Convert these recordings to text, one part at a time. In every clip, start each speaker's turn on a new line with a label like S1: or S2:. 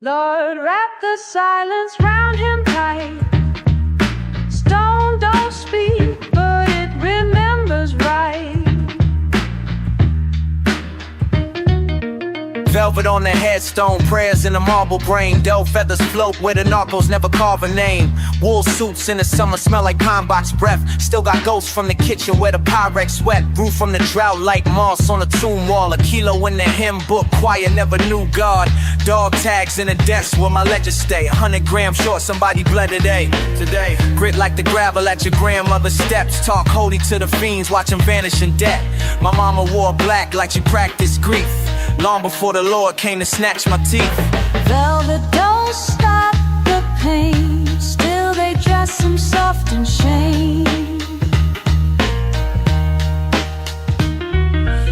S1: Lord, wrap the silence round him tight. Stone don't speak, but it remembers right.
S2: Velvet on the headstone, prayers in the marble brain. Doe feathers float where the narcos never carve a name. Wool suits in the summer smell like pine box breath. Still got ghosts from the kitchen where the Pyrex sweat. Grew from the drought like moss on a tomb wall. A kilo in the hymn book, choir never knew God. Dog tags in the desk where my ledger stay. 100 grams short, somebody bled today. Grit like the gravel at your grandmother's steps. Talk holy to the fiends, watch them vanish in debt. My mama wore black like she practiced grief, long before the Lord came to snatch my teeth.
S1: Velvet don't stop the pain, still they dress him soft in shame.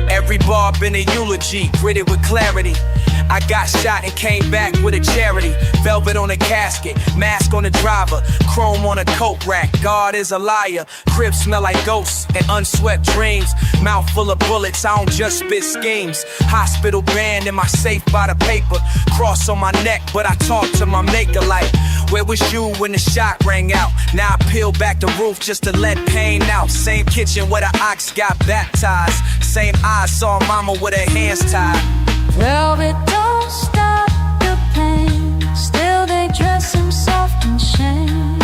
S2: Every bar been a eulogy, gritted with clarity. I got shot and came back with a charity. Velvet on the casket, mask on the driver, chrome on a coke rack. God is a liar. Crib smell like ghosts and unswept dreams. Mouth full of bullets, I don't just spit schemes. Hospital band in my safe by the paper. Cross on my neck, but I talk to my maker like, where was you when the shot rang out? Now I peel back the roof just to let pain out. Same kitchen where the ox got baptized. Same eyes saw mama with her hands tied.
S1: Velvet don't stop the pain, still they dress him soft in shame.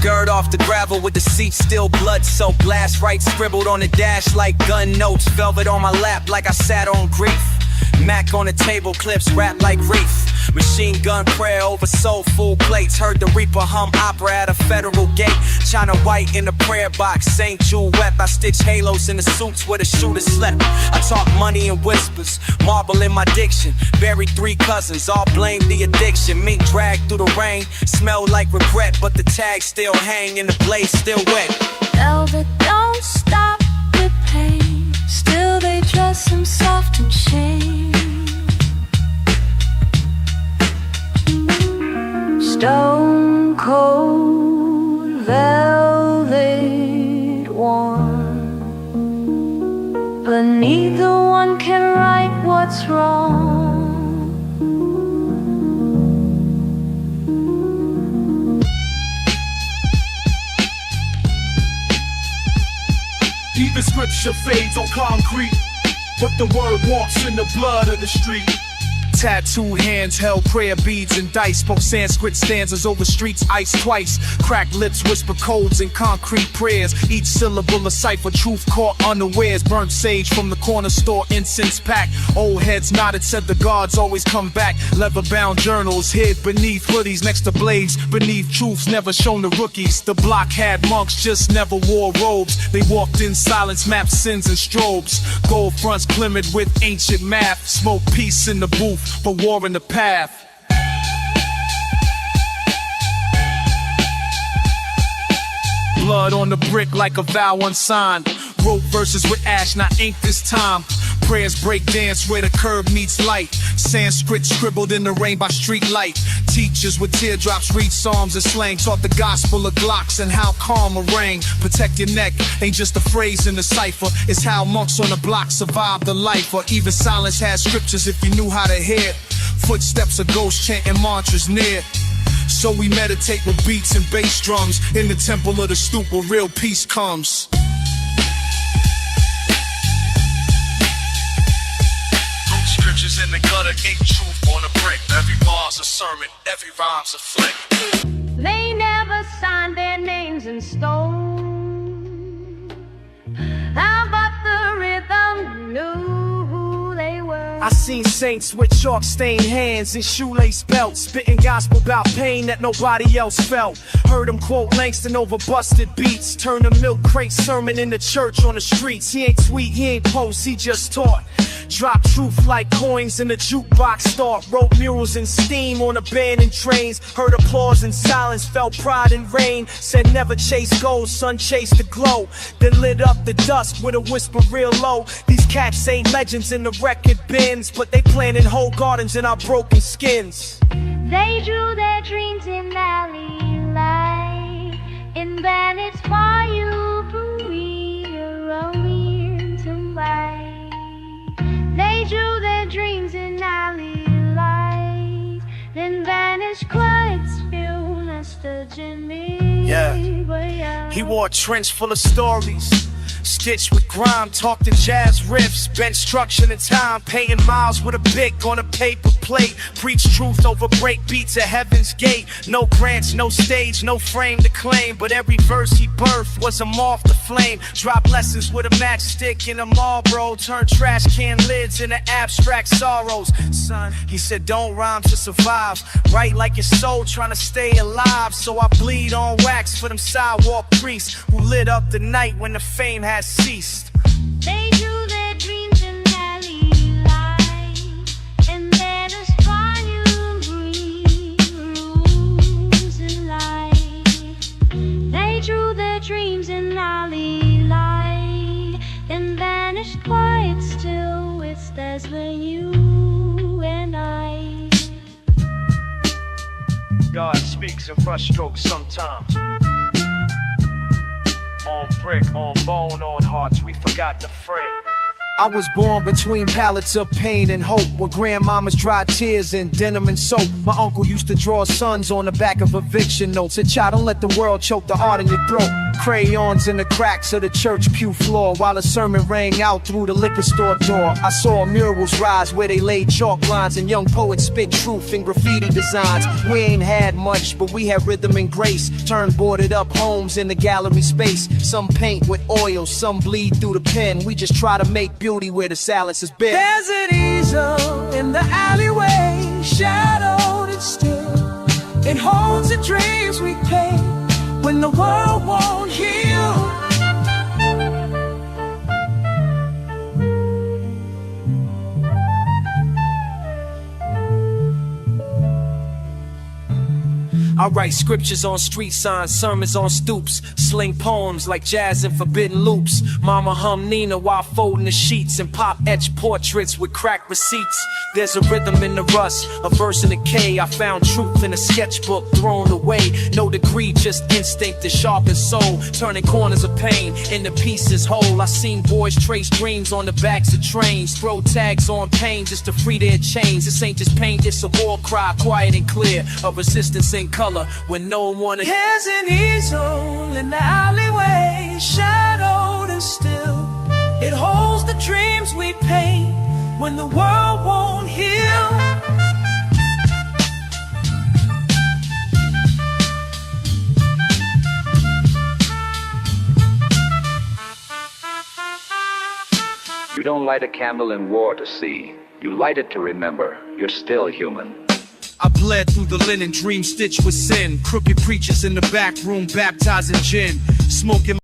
S2: Gird off the gravel with the seat still blood soaked. Blast right scribbled on the dash like gun notes. Velvet on my lap like I sat on grief. Mac on the table, clips wrapped like wreath. Machine gun prayer over soul food plates. Heard the Reaper hum opera at a federal gate. China white in the prayer box, St. Jude wet. I stitch halos in the suits where the shooters slept. I talk money in whispers, marble in my diction. Buried 3 cousins, all blame the addiction. Mink dragged through the rain, smell like regret, but the tags still hang and the blade still wet.
S1: Velvet don't stop the pain, still they dress him soft in shame. Stone cold velvet warm, but neither one can right what's wrong.
S3: Even scripture fades on concrete, but the word walks in the blood of the street. Tattooed hands held prayer beads and dice. Spoke Sanskrit stanzas over streets iced twice. Cracked lips whisper codes in concrete prayers. Each syllable a cipher, truth caught unawares. Burnt sage from the corner store, incense pack. Old heads nodded, said the gods always come back. Leather-bound journals hid beneath hoodies. Next to blades, beneath truths never shown to rookies. The block had monks, just never wore robes. They walked in silence, mapped sins and strobes. Gold fronts glimmered with ancient math. Smoke peace in the booth, but war in the path. Blood on the brick like a vow unsigned. Wrote verses with ash, not ink this time. Prayers break dance where the curb meets light. Sanskrit scribbled in the rain by street light. Teachers with teardrops read psalms and slang. Taught the gospel of Glocks and how calm a ring. Protect your neck, ain't just a phrase in the cipher. It's how monks on the block survived the life. Or even silence has scriptures if you knew how to hear it. Footsteps of ghosts chanting mantras near. So we meditate with beats and bass drums. In the temple of the stoop where real peace comes. Scriptures in the gutter, ain't truth on a brick. Every bar's a sermon, every rhyme's a flick.
S1: They never signed their names in stone. How about the rhythm knew who they were?
S2: I seen saints with chalk-stained hands and shoelace belts, spitting gospel about pain that nobody else felt. Heard him quote Langston over busted beats. Turn a milk crate sermon in the church on the streets. He ain't tweet, he ain't post, he just taught. Drop truth like coins in the jukebox start. Wrote murals in steam on abandoned trains. Heard applause in silence, felt pride in rain. Said never chase gold, son chase the glow. Then lit up the dusk with a whisper real low. These cats ain't legends in the record bins, but they planted whole gardens in our broken skins.
S1: They drew their dreams in alley light, in bandits for you, we are rolling to light. They They drew their dreams in alley lights, then vanished quiet, still nostalgia me.
S2: Yeah. He wore a trench full of stories, stitched with grime, talked in jazz riffs, bent structure and time, painting miles with a bic on a paper plate, preach truth over break beats at heaven's gate. No grants, no stage, no frame to claim, but every verse he birthed was a moth to flame. Drop lessons with a matchstick and a Marlboro, turn trash can lids into abstract sorrows. Son, he said, don't rhyme to survive, write like your soul trying to stay alive. So I bleed on wax for them sidewalk priests who lit up the night when the fame had ceased.
S1: They drew their dreams in alley lights, and then a volume green rooms in light. They drew their dreams in alley light, and vanished quiet, still with Desmond, you and I.
S2: God speaks in brushstrokes sometimes. On brick, on bone, on hearts, we forgot to fret. I was born between pallets of pain and hope, where grandmama's dry tears and denim and soap. My uncle used to draw sons on the back of eviction notes. Said, child, don't let the world choke the art in your throat. Crayons in the cracks of the church pew floor, while a sermon rang out through the liquor store door. I saw murals rise where they laid chalk lines, and young poets spit truth in graffiti designs. We ain't had much, but we had rhythm and grace. Turned boarded up homes in the gallery space. Some paint with oil, some bleed through the pen. We just try to make beauty where the silence has been.
S4: There's an easel in the alleyway, shadowed and still. It holds the dreams we paint when the world won't heal.
S2: I write scriptures on street signs, sermons on stoops, sling poems like jazz and forbidden loops. Mama hum Nina while folding the sheets, and pop etch portraits with cracked receipts. There's a rhythm in the rust, a verse in the K. I found truth in a sketchbook thrown away. No degree, just instinct to sharpen soul, turning corners of pain into pieces whole. I seen boys trace dreams on the backs of trains, throw tags on pain just to free their chains. This ain't just pain, it's a war cry, quiet and clear, of resistance in color when no one wanna.
S4: There's an easel in the alleyway, shadowed and still. It holds the dreams we paint when the world won't heal.
S5: You don't light a candle in war to see. You light it to remember you're still human.
S2: I bled through the linen, dream stitched with sin. Crooked preachers in the back room baptizing gin, smoking